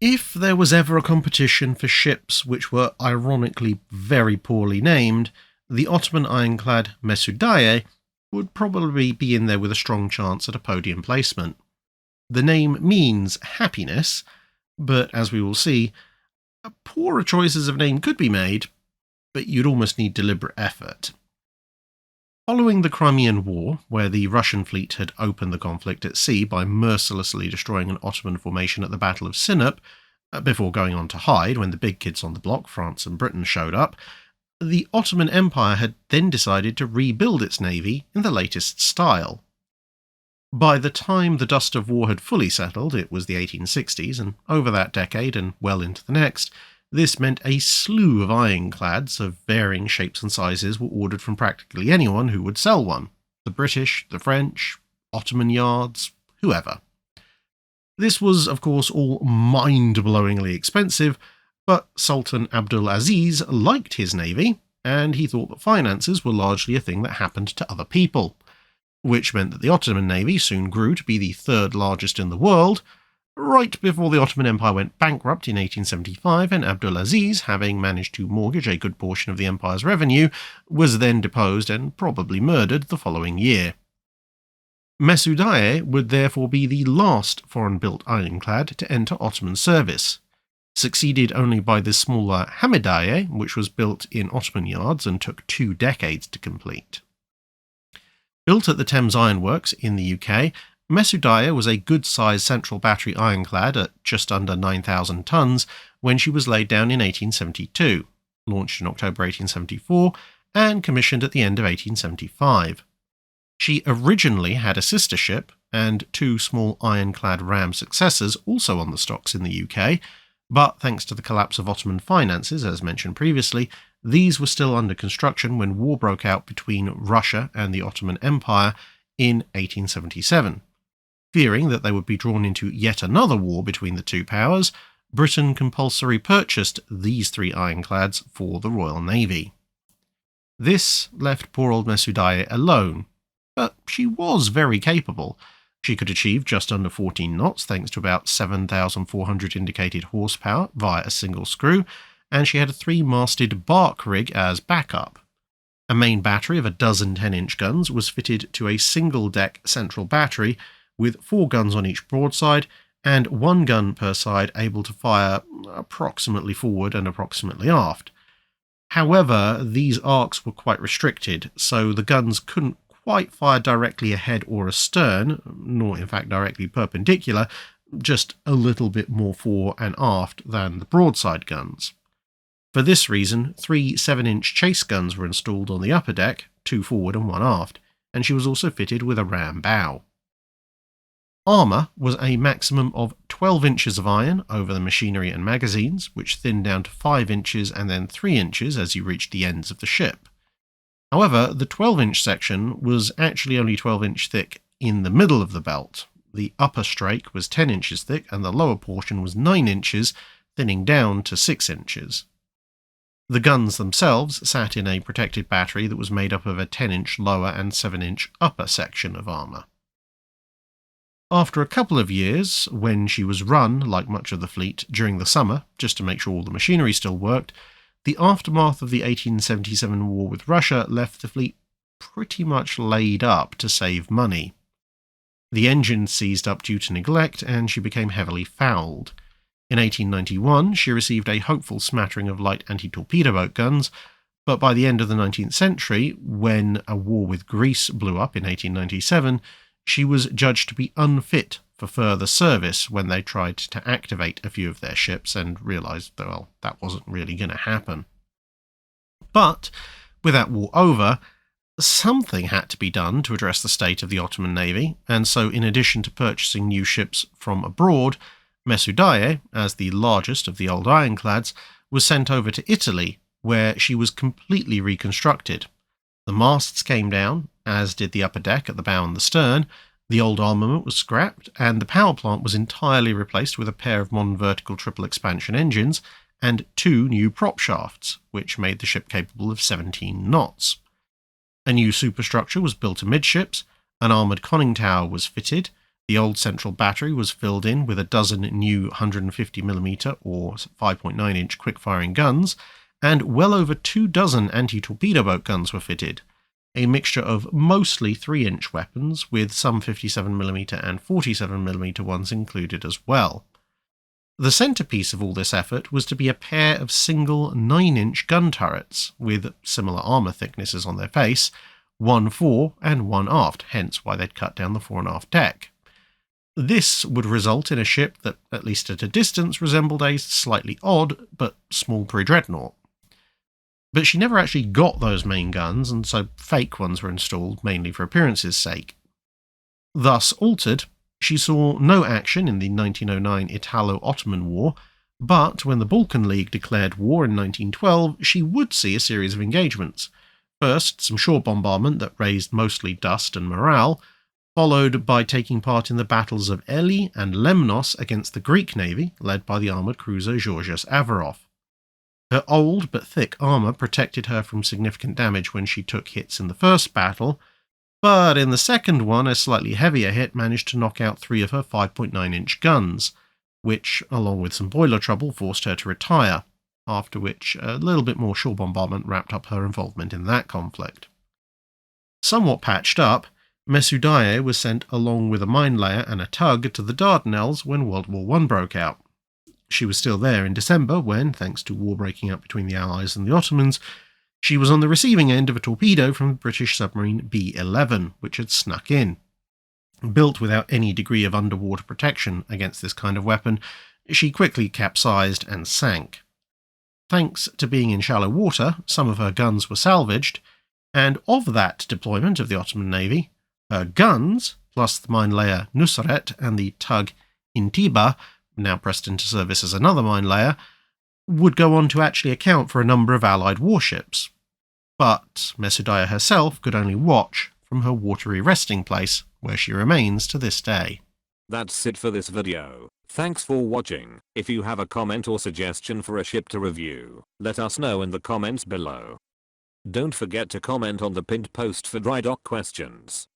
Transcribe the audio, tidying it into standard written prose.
If there was ever a competition for ships which were ironically very poorly named, the Ottoman ironclad Mesudiye would probably be in there with a strong chance at a podium placement. The name means happiness, but as we will see, poorer choices of name could be made, but you'd almost need deliberate effort. Following the Crimean War, where the Russian fleet had opened the conflict at sea by mercilessly destroying an Ottoman formation at the Battle of Sinop, before going on to hide when the big kids on the block, France and Britain, showed up, the Ottoman Empire had then decided to rebuild its navy in the latest style. By the time the dust of war had fully settled, it was the 1860s, and over that decade and well into the next, this meant a slew of ironclads of varying shapes and sizes were ordered from practically anyone who would sell one. The British, the French, Ottoman yards, whoever. This was, of course, all mind-blowingly expensive, but Sultan Abdul Aziz liked his navy, and he thought that finances were largely a thing that happened to other people, which meant that the Ottoman Navy soon grew to be the third largest in the world, right before the Ottoman Empire went bankrupt in 1875, and Abdulaziz, having managed to mortgage a good portion of the empire's revenue, was then deposed and probably murdered the following year. Mesudiye would therefore be the last foreign-built ironclad to enter Ottoman service, succeeded only by the smaller Hamidiye, which was built in Ottoman yards and took 2 decades to complete. Built at the Thames Ironworks in the UK, Mesudiye was a good-sized central battery ironclad at just under 9,000 tons when she was laid down in 1872, launched in October 1874, and commissioned at the end of 1875. She originally had a sister ship and 2 small ironclad ram successors also on the stocks in the UK, but thanks to the collapse of Ottoman finances, as mentioned previously, these were still under construction when war broke out between Russia and the Ottoman Empire in 1877. Fearing that they would be drawn into yet another war between the two powers, Britain compulsory purchased these 3 ironclads for the Royal Navy. This left poor old Mesudiye alone, but she was very capable. She could achieve just under 14 knots thanks to about 7,400 indicated horsepower via a single screw, and she had a 3-masted bark rig as backup. A main battery of a dozen 10-inch guns was fitted to a single-deck central battery with 4 guns on each broadside and 1 gun per side able to fire approximately forward and approximately aft. However, these arcs were quite restricted, so the guns couldn't quite fire directly ahead or astern, nor in fact directly perpendicular, just a little bit more fore and aft than the broadside guns. For this reason, 3 7-inch chase guns were installed on the upper deck, 2 forward and 1 aft, and she was also fitted with a ram bow. Armour was a maximum of 12 inches of iron over the machinery and magazines, which thinned down to 5 inches and then 3 inches as you reached the ends of the ship. However, the 12-inch section was actually only 12-inch thick in the middle of the belt. The upper strake was 10 inches thick and the lower portion was 9 inches, thinning down to 6 inches. The guns themselves sat in a protected battery that was made up of a 10-inch lower and 7-inch upper section of armour. After a couple of years, when she was run, like much of the fleet, during the summer, just to make sure all the machinery still worked, the aftermath of the 1877 war with Russia left the fleet pretty much laid up to save money. The engine seized up due to neglect, and she became heavily fouled. In 1891, she received a hopeful smattering of light anti-torpedo boat guns, but by the end of the 19th century, when a war with Greece blew up in 1897, she was judged to be unfit for further service when they tried to activate a few of their ships and realised that, well, that wasn't really going to happen. But, with that war over, something had to be done to address the state of the Ottoman Navy, and so in addition to purchasing new ships from abroad, Mesudiye, as the largest of the old ironclads, was sent over to Italy, where she was completely reconstructed. The masts came down, as did the upper deck at the bow and the stern, the old armament was scrapped, and the power plant was entirely replaced with a pair of modern vertical triple expansion engines and 2 new prop shafts, which made the ship capable of 17 knots. A new superstructure was built amidships, an armoured conning tower was fitted, The old central battery was filled in with a dozen new 150mm or 5.9-inch quick-firing guns, and well over 24 anti-torpedo boat guns were fitted, a mixture of mostly 3-inch weapons, with some 57mm and 47mm ones included as well. The centrepiece of all this effort was to be a pair of single 9-inch gun turrets, with similar armour thicknesses on their face, one fore and one aft, hence why they'd cut down the fore and aft deck. This would result in a ship that, at least at a distance, resembled a slightly odd but small pre-dreadnought. But she never actually got those main guns, and so fake ones were installed mainly for appearance's sake. Thus altered, she saw no action in the 1909 Italo-Ottoman War, but when the Balkan League declared war in 1912, she would see a series of engagements. First, some shore bombardment that raised mostly dust and morale, followed by taking part in the battles of Ely and Lemnos against the Greek navy, led by the armoured cruiser Georgios Averof. Her old but thick armour protected her from significant damage when she took hits in the first battle, but in the second one a slightly heavier hit managed to knock out 3 of her 5.9-inch guns, which, along with some boiler trouble, forced her to retire, after which a little bit more shore bombardment wrapped up her involvement in that conflict. Somewhat patched up, Mesudiye was sent along with a mine layer and a tug to the Dardanelles when World War I broke out. She was still there in December when, thanks to war breaking out between the Allies and the Ottomans, she was on the receiving end of a torpedo from the British submarine B-11, which had snuck in. Built without any degree of underwater protection against this kind of weapon, she quickly capsized and sank. Thanks to being in shallow water, some of her guns were salvaged, and of that deployment of the Ottoman Navy, her guns, plus the mine layer Nusret and the tug Intiba, now pressed into service as another mine layer, would go on to actually account for a number of Allied warships. But Mesudiye herself could only watch from her watery resting place, where she remains to this day. That's it for this video. Thanks for watching. If you have a comment or suggestion for a ship to review, let us know in the comments below. Don't forget to comment on the pinned post for dry dock questions.